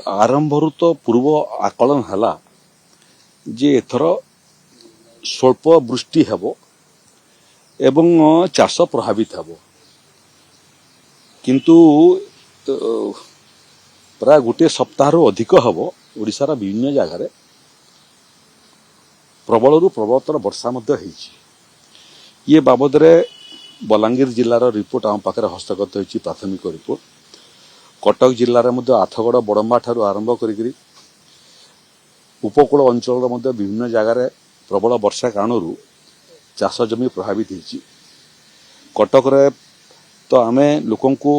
आरंभरू तो पूर्व आकलन है जे एथर स्वल्प वृष्टि हेबो एवं चाष प्रभावित हेबो किंतु प्राय गोटे सप्ताह अधिक हेबो ओडिशार विभिन्न जगार प्रबल प्रबलतर वर्षा ये बाबद बलांगीर जिलार रिपोर्ट आम पाखे हस्तगत होती प्राथमिक रिपोर्ट कटक जिलार आठगड़ बड़म्बा ठारू आरंभ करी उपकूल अंचल विभिन्न जगार प्रबल वर्षा कारण चाष जमी प्रभावित होती कटक तो आमे लोकं को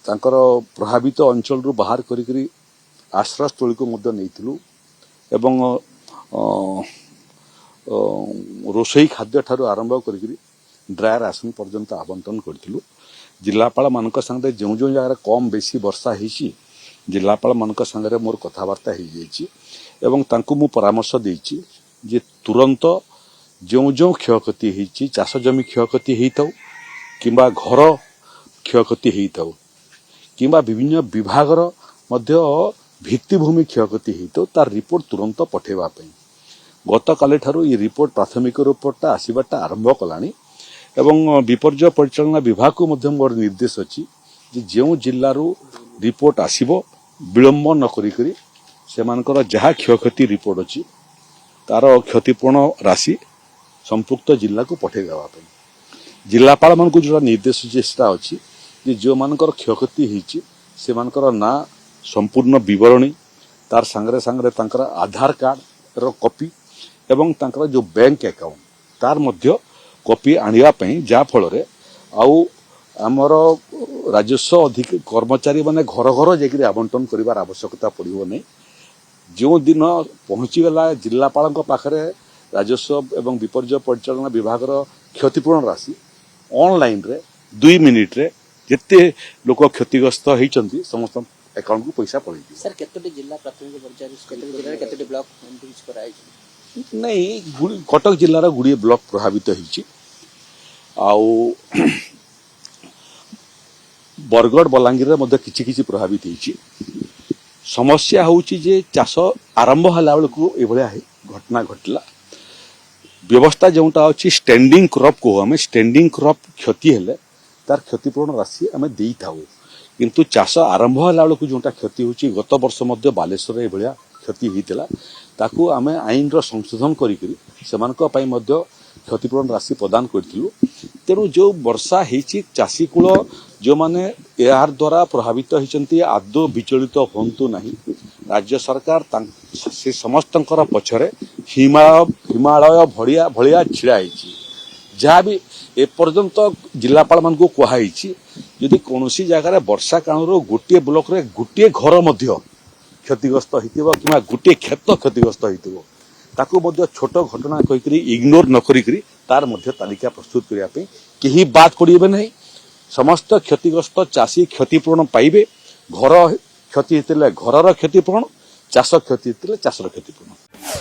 तांकर प्रभावित अंचल रु बाहर करी आश्रयस्थली को नहीं एवं रोषई खाद्य ठारू आरंभ करी ड्राए राशन पर्यंत आवंटन करूँ जिलापाल मान संगे जो जो जगह कम बेसी वर्षा होती जिलापाल मान संगे मोर कथबार्ता हो परामर्श देछि जे तुरंत जो जो क्षयक्षति होती चाष जमी क्षयक्षति होता किंबा घर क्षयक्षति होता किंबा विभिन्न विभागर मध्य भित्तिभूमि क्षयक्षति होता तार रिपोर्ट तुरंत पठेवा गत काली ठारू ये रिपोर्ट प्राथमिक रिपोर्टा आसवाटा आरंभ कलानी एवं विपर्य परिचालना विभाग को मध्य मोर निर्देश अच्छी जो जिलू रिपोर्ट आसब विलंब न करी सेमानकर जहाँ क्षयक्षति रिपोर्ट अच्छी तार क्षतिपूर्ण राशि संपुक्त जिला को पठेदेवाई जिलापाल मान को जो निर्देश अच्छी जो मानकर क्षयक्षति होती से मानकर ना संपूर्ण विवरणी तार सांगरे सांगरे तांकर आधार कार्ड रो कॉपी एवं तांकर जो बैंक अकाउंट तार मध्य कॉपी आनिया पई जा फल रे आउ आमर राजस्व अधिक कर्मचारी माने घर घर जाकि आवंटन करिवार आवश्यकता पड़िबो नै जो दिन पहुंचीगला जिलापाल पाखरे राजस्व एवं विपर्य परिचालना विभाग क्षतिपूर्ण राशि ऑनलाइन रे 2 मिनिट रे जिते लोक क्षतिग्रस्त होती समस्त अकाउंट को पैसा पड़े सर केतोटी जिला प्राथमिक पर्याय केतोटी जिल्ला केतोटी ब्लॉक एंट्रीज कराई नहीं कटक जिलार गुड़िए ब्लॉक प्रभावित होती आउ बरगढ़ बलांगीर किछि किछि प्रभावित होती समस्या होची जे चाष आरंभ होला बेलू एभलिया घटना घटला व्यवस्था जोटा अच्छी स्टैंडिंग क्रॉप को आम स्टैंडिंग क्रॉप क्षति हेले तार क्षतिपूर्ण राशि आम दे था किंतु चाष आरंभ होला बेलू जोटा क्षति होची गत वर्ष मध्य बालेश्वर एभलिया क्षति होता ताकू आम आईन रो संशोधन करी सेमानक मध्य क्षतिपूर्ण राशि प्रदान करूँ तेणु जो वर्षा होती चाषी कूल जो माने यार द्वारा प्रभावित होती आदौ विचलित हूँ ना राज्य सरकार से समस्त पछरे हिमालय भड़िया भलिया छिड़ा जहाँ भी एपर्यंत जिलापाल मान को कहुई जदि कौन जगार वर्षा कारण गोटे ब्लॉक रे गोटे घर मध्य क्षतिग्रस्त हो कि गोटे क्षेत्र क्षतिग्रस्त हो छोट घटना कहीकि इग्नोर न करी तार मध्य तालिका प्रस्तुत करने कहीं बात पड़े नहीं समस्त क्षतिग्रस्त चाषी क्षतिपूर्ण पाइबे घर क्षति होते घरर क्षतिपूर्ण चाष क्षति होते चाषर क्षतिपूर्ण।